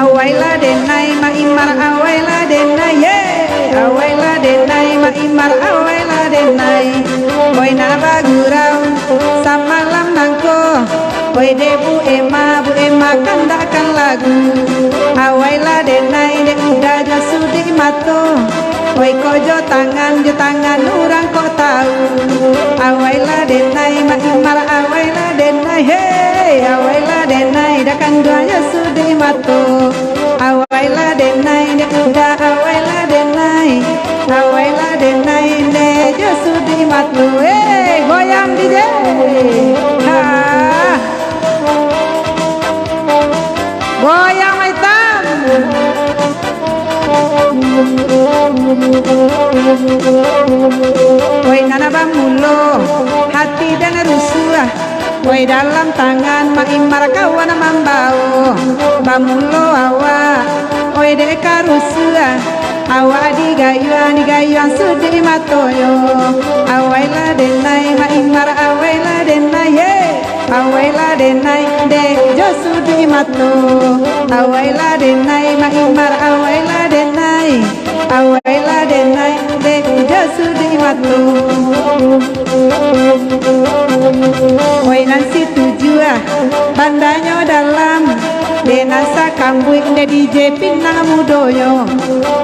Awaila denai ma imar awaila denai ye awaila denai ma imar awaila denai boy naba gurau samalam nangko boy bu ema kandakan lagu awaila denai de udah jasudi mato boy kojo tangan orang kok tahu awaila denai ma imar awaila denai hey awaila denai dakan dua jasudi mato awaila denai de udah awaila denai de jasudi mato hey goyang DJ ha goyang maitam woi nana bamulo hati dan rusuh woi dalam tangan maimar kawan mambau bamulo awa woi deka rusuh awa digayuan sudi matoyo awaila denai maimar awaila denai ye awaila denai de josudi mato awaila denai maimar awaila denai de josudi mato oi nansi tujuh bandanya dalam denasa kambuik de DJ pinang mudoyo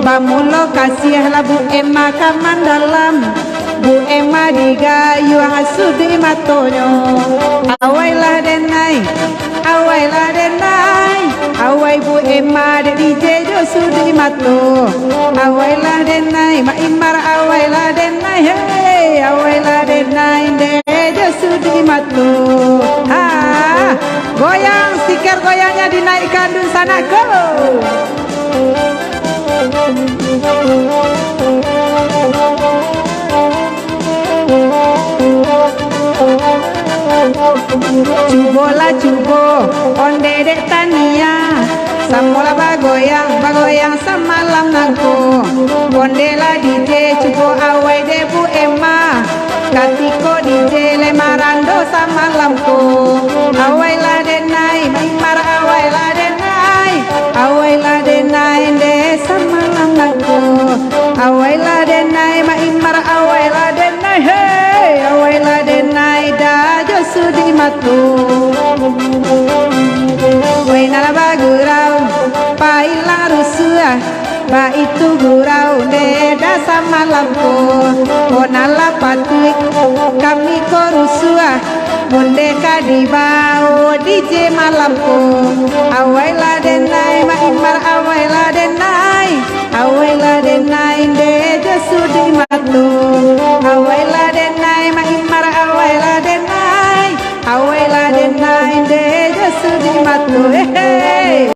bamulo kasih labu ema kaman dalam bu ema digayu hasudi matoyo awaila denai awai bu ema de DJ josudi mato awaila denai ma imar awaila denai hey awaila denai de josudi mato ha goyang stiker goyangnya dinaikkan dulu sana go cubo onde dek tania samola bagoyang samalam nangko onde la DJ cubo awai debu ema katiko DJ lemarando samalamko awai la denai maimar awai la denai de samalam nangko awai la denai maimar awai la denai hey awai la denai da josudi matu woi nala bagurau pailang rusuh ba itu gurau de dasa malamko onala patuik kami ko rusuh munde kadibao DJ malamko awaila denai ma imar awaila denai de jasudi matu awaila denai ma imar awaila denai de jasudi matu hey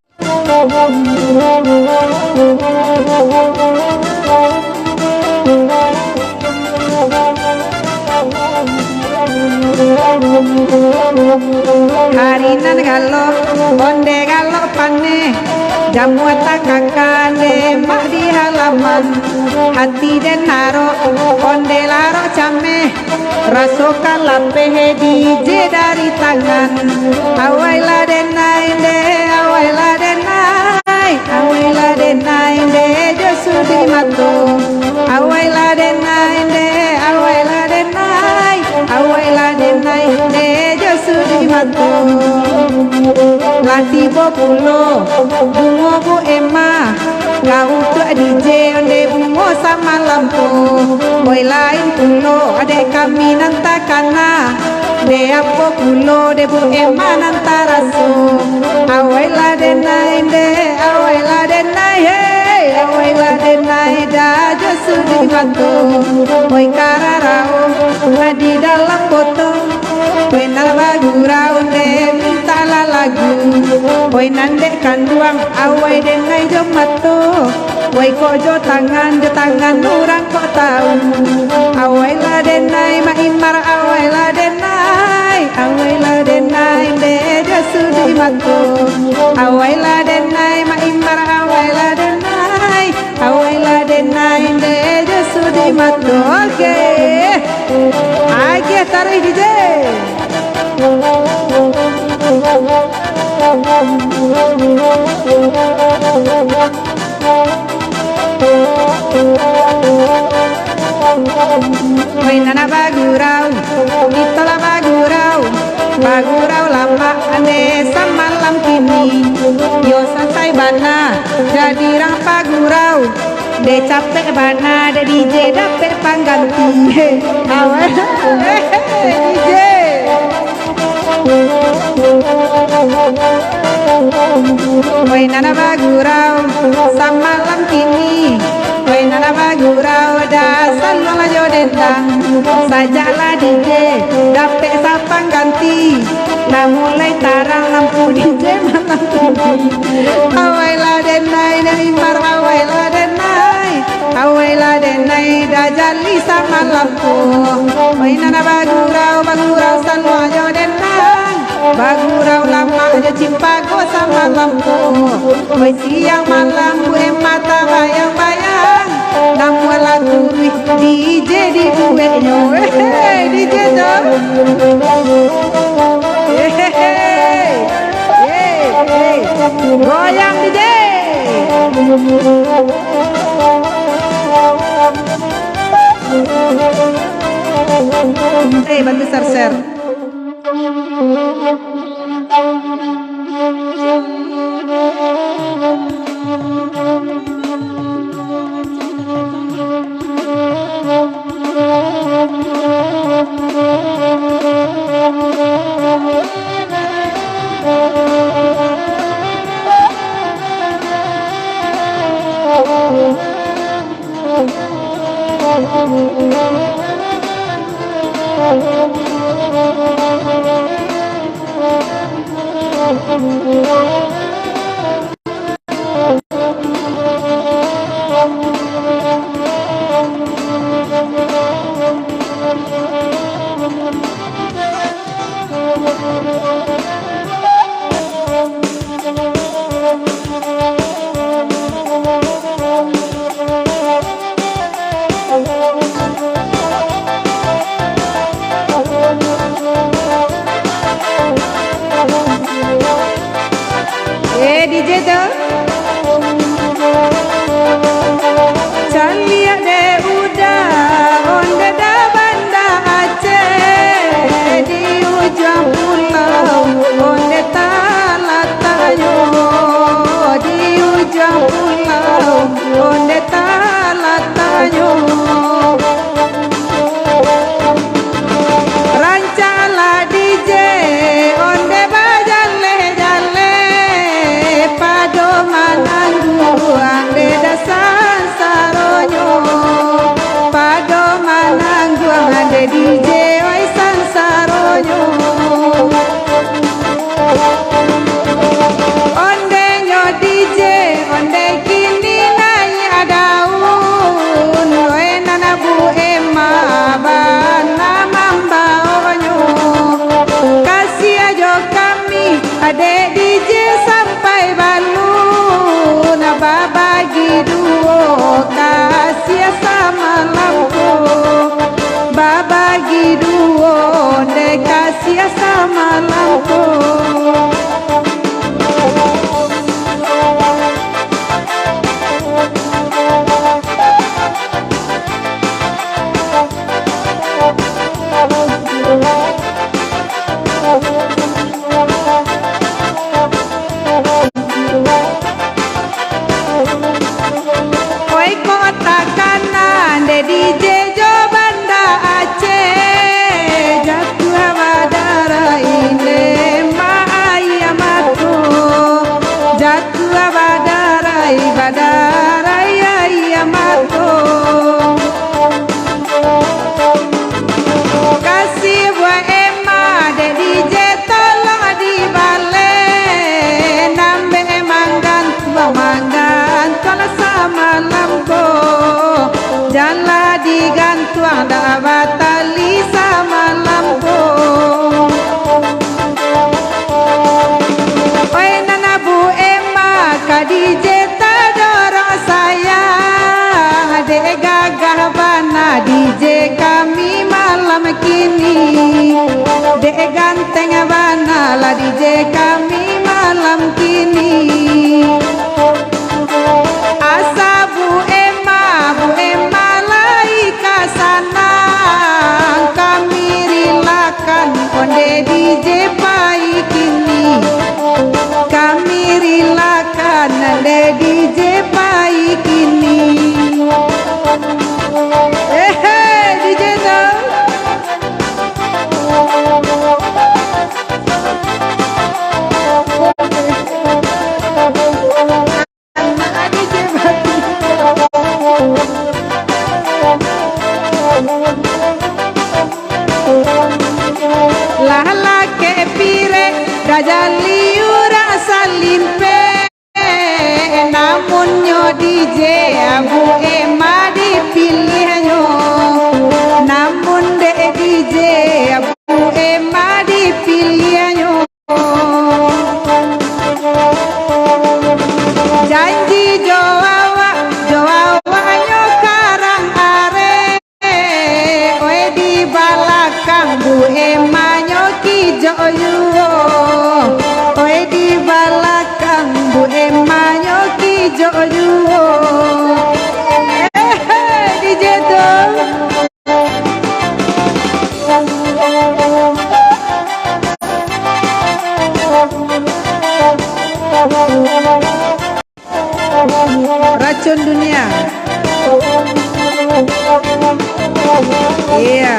harinan galo onde galo pane jamu takakane mak di halaman hati den naro onde laro came raso kalape DJ dari tangan awaila denai de josudi mato awaila denai de josudi mato lati populo bungo bu ema kau tu DJ onde bungo sama lampu boy lain pulo ade kami nantakana de apo pulo de bu ema nantaraso awaila denai hey awaila denai da josudi mato boy kararao di dalam botol boy nalbagurau de minta lagu boy nande kanduang awai denai jomato boy kojo tangan orang kok tahu awaila denai ma imar awaila denai de jasudi mato awaila denai ma imar awaila denai de jasudi mato oke aja tarik DJ Woi nana bagurau, itolah bagurau, bagurau lama ane samalam kini. Yo selesai bana, jadi rang bagurau. De capek bana, de DJ dapet pangganti. Awal, DJ. Woi nana bagurau, samalam kini. Woi nana bagurau, dasar lola jodendang. Sajalah DJ, dapet sapang ganti. Nah mulai tarang lampu DJ malam kini. Awailah denai, dari mar awailah denai. Awailah denai, dah jali sama lampu. Woi nana bagurau, bagurau salwa jodendang. Bagurau lama aja cimpago sama lampu. Woi siang malam gue mata bayang-bayang. Namun lagu DJ di buenya. DJ dong. Goyang DJ. Bantu share. DJ tuh Calia de udah onde da banda Aceh di ujung pulau onde talatayo di ujung pulau onde talatayo rancala DJ onde ande dasan saronyo pado mananggu ande DJ oi sansaronyo onde nyo DJ onde kini nai adaun oi nana bu ema bana mamba onyo kasih ajo kami ade DJ sampai balu babagi duo kasih sama lampu babagi duo de kasih sama lampu DJ Jo Banda Aceh jatuh badara onde DJ pai kini kami rilakan onde DJ pai kini DJ dong Lala ke pire dajaliura salin pe namun nyo DJ abu ema dipilihnya namun de DJ abu ema dipilihnya janji joawa nyo karang are oe di balakang bu ema nyo ki joyo oe di balakang bu ema nyo ki joyo DJ dong racun dunia iya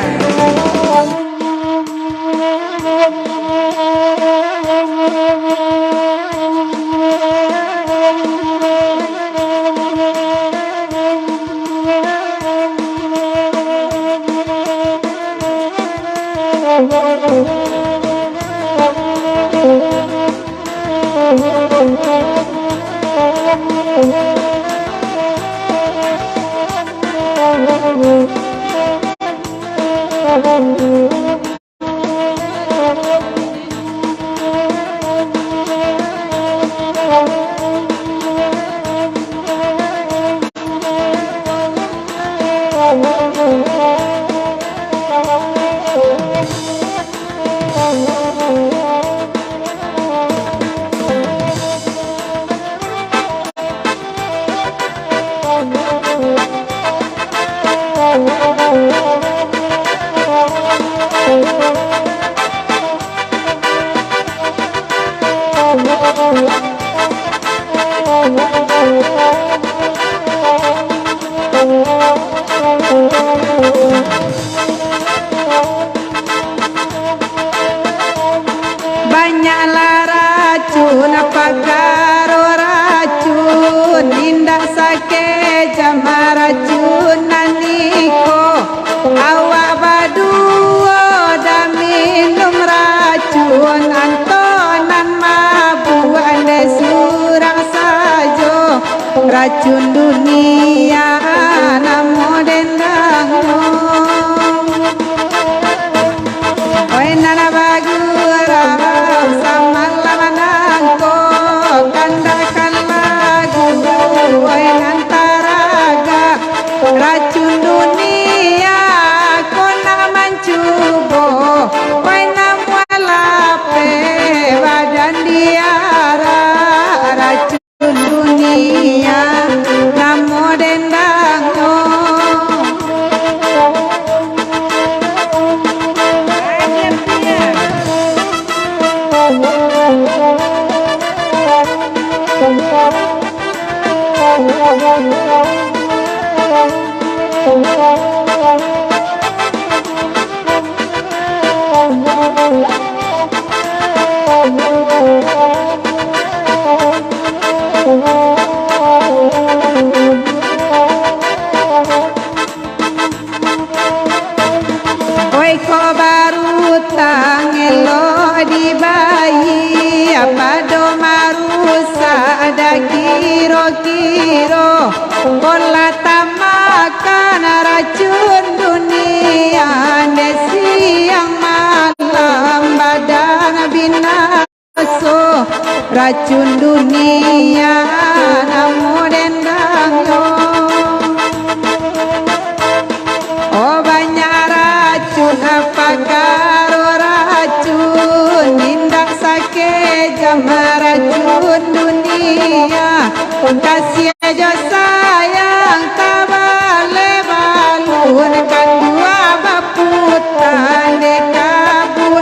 banyaklah racun apa karo racun indah sake jama racun naniko awak baduo dah minum racun antonan mabu ande surang sajo racun dunia namo dendang oi nana bagura sama lamanangko kandakan lagu oi antaraga racun dunia kona mancubo oi namwalape badan diara racun dunia namo dendang oi ko baru tangelo di bayi apa do marusa ada kiro-kiro bola tamakan racun dunia ande siang malam badan binaso racun dunia namo dendang oh banyak racun apa karo racun indah sake jama racun dunia kasih aja sayang tabale balun kan dua baputan dekabu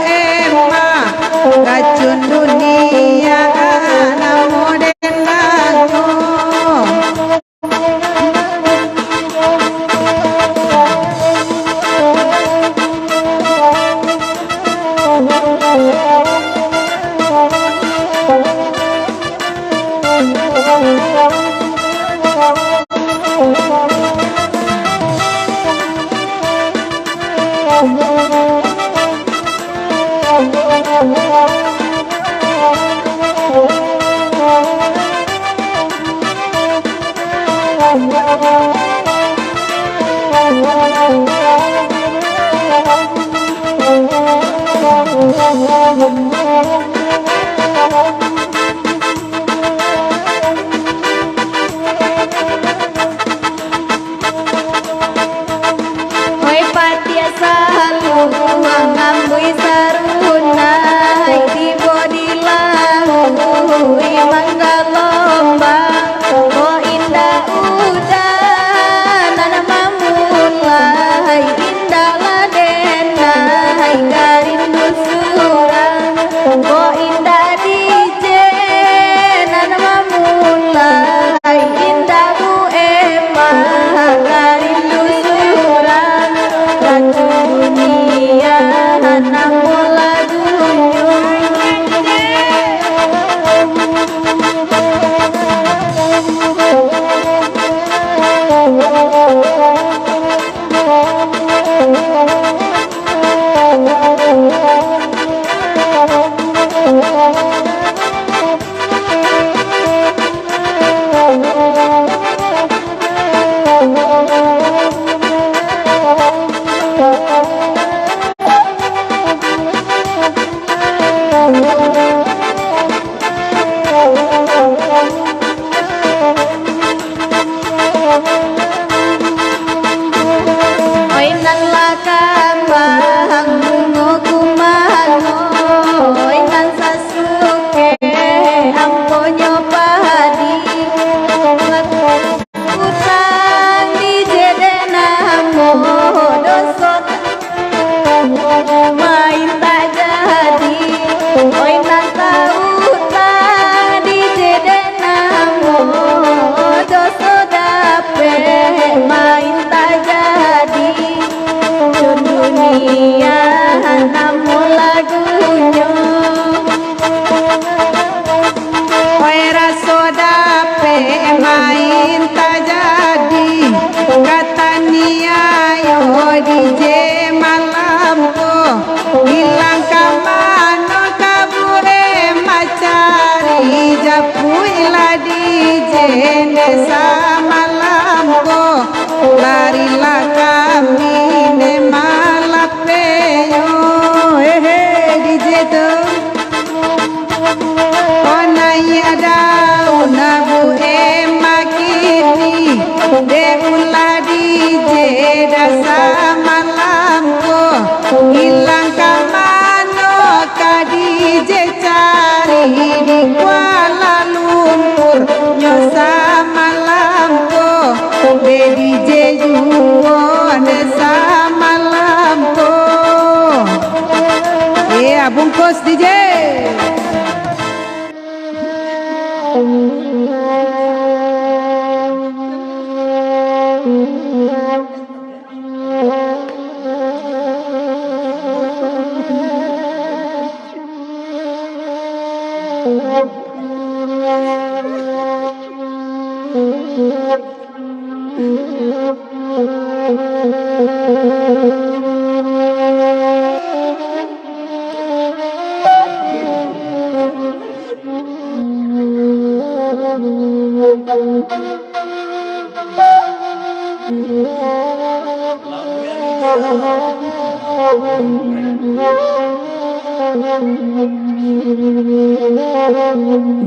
Bungkus DJ.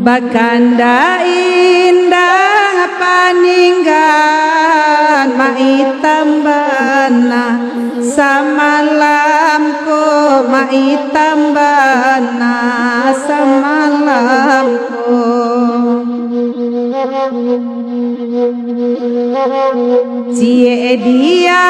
Bakanda indah paninggan maitambana samalamku maitambana samalamku cie dia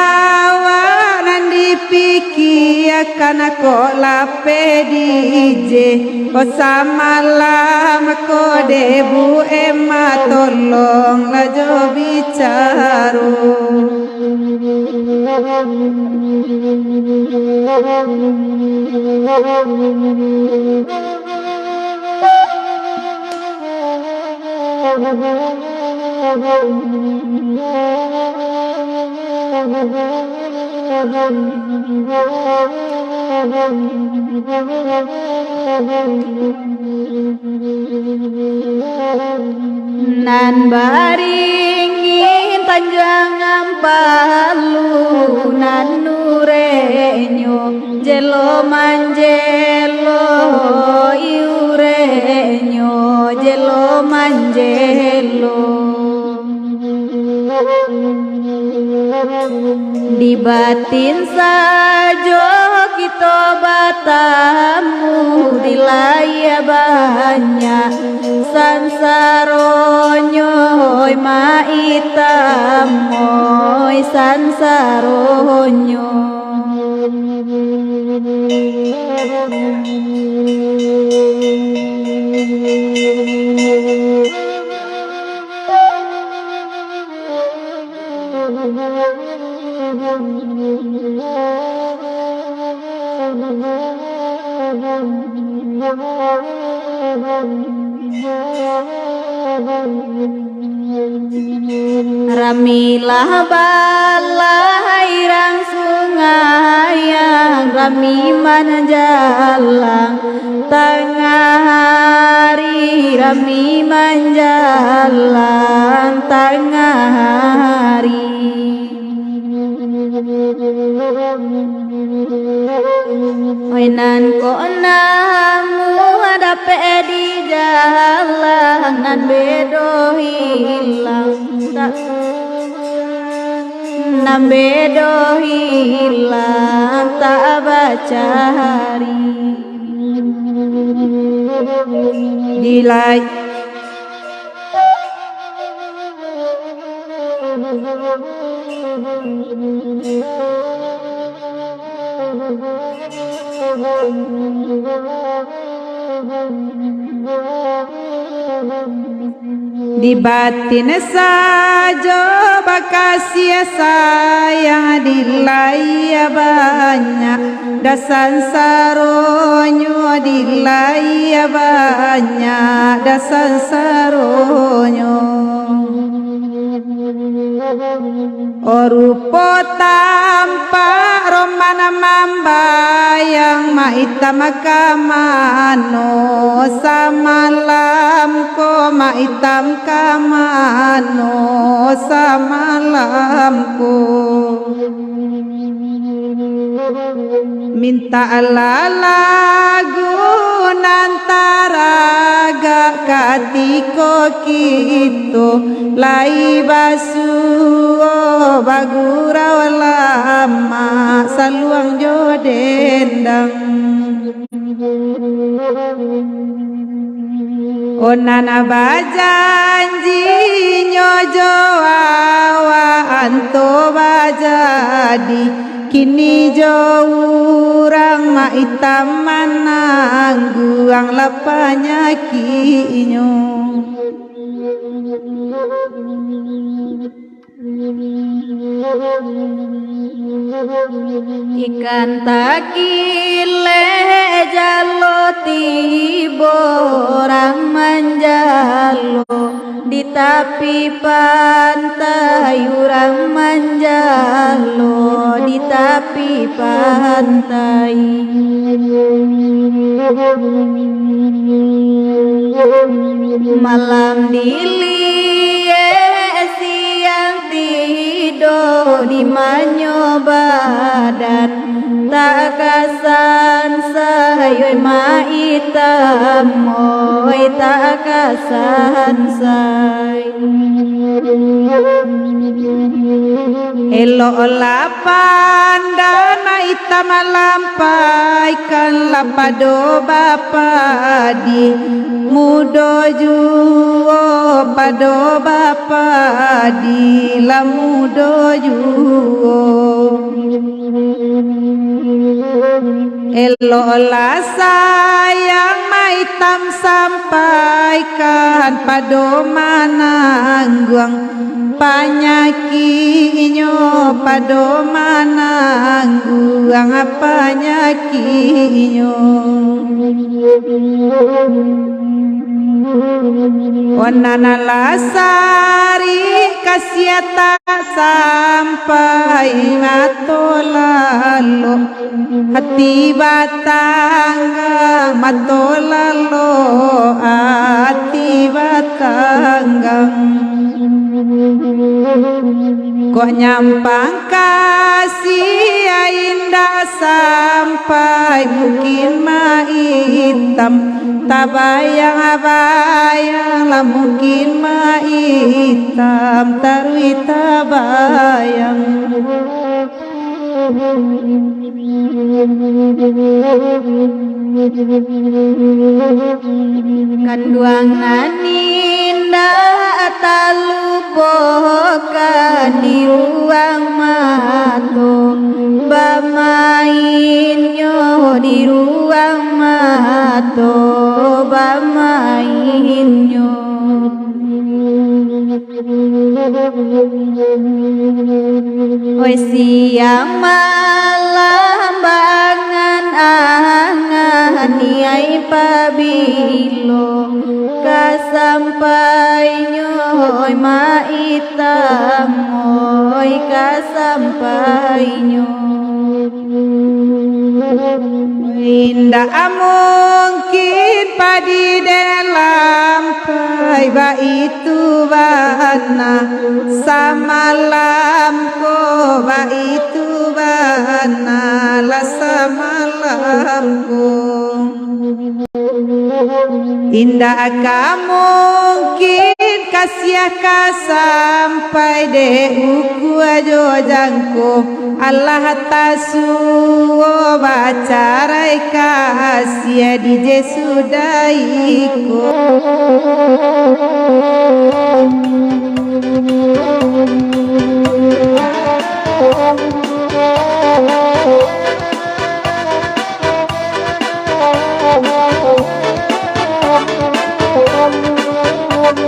waran dipikir kana ko lape dije o samalam ko debu ema tolong lajo bicaro nan baringin panjang palu nan nurenyo jelo manjelo iurenyo jelo manjelo di batin sajo kita batamu di laya banyak sansaronyo maitam moy sansaronyo Ramilah balai rang sungai yang rami manjalang tengah hari rami manjalang tengah hari Oinan ko namu dape di jalan nan bedo hilang nan bedo hilang tak baca hari dilai di batin sajo bakasia sayang dilai banyak dasan saronyo dilai banyak dasan saronyo orupo tampak romana mambayang maitam kamano samalam ko maitam kamano samalam ko minta lagu nantaraga katiko kito lai basuo bagura lama saluang jodendang onana bajanji nyojo awa anto bajadi kini jauh maitam manangguang lapanya kinyo ikan takile jalo tibo orang manjalo di tepi pantai orang manjalo di tepi pantai malam dilie siang tidur di manyo badan tak kasan sayoy maitam moy tak kasan say elo lapan dan maitam lampaikan lapado bapadi mudo juo pado bapadi lamudo juo Elola sayang maitam sampaikan padomanangguang panyakinyo padomanangguang panyakinyo Wanana lasari kasyata sampai matolalo hati batanggang matolalo hati batanggang kok nyampang kasih indah sampai mungkin maitam tabayang lah mungkin maitam tarui tabayang kanduang naninda talubokan di ruang mato bamainyo di ruang mato bamainyo oi siang malam bangan angan niai pabilo kasampainyo oi maitam oi kasampainyo indah mungkin padi dalam paiba itu bana samalam ko ba itu bana la samalam ko indah mungkin kasih sampai de uku ajo jangko Allah tasuo bacarai kasih di Jesudaiko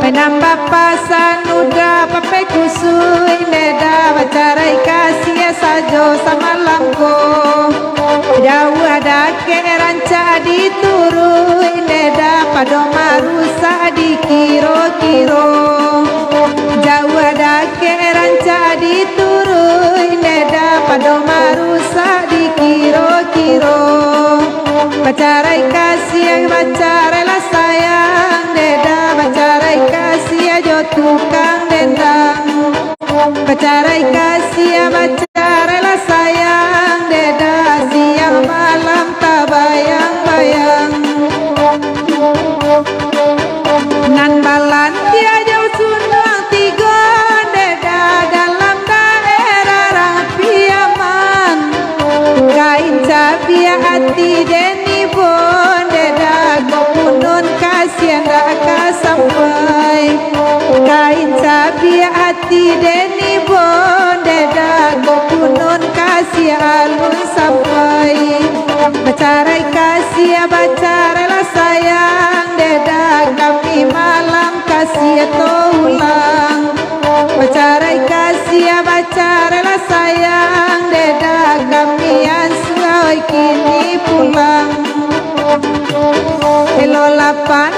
Penambah pasan udah pape kusui neda bacarai kasih sajo sama lamko jauh ada ke ranca diturui neda pado marusa di kiro-kiro jauh ada ke ranca diturui neda pado marusa di kiro-kiro bacarai kasih bacarai lah sayang neda bacarai kasih ajo tukang dendang bacarai kasih bacarai lah sayang deda siang malam tabayang-bayang nan balan dia jauh sunang tiga deda dalam daerah rapi aman kain cabia hati deni bon deda gopunun kasih ndak sampai kain cabia hati deni bon deda gopunun kasih alun sampai bacarai kasih bacarai lah sayang deda kami malam kasih ulang bacarai kasih bacarai lah sayang deda kami yang suai kini pulang Hello lapan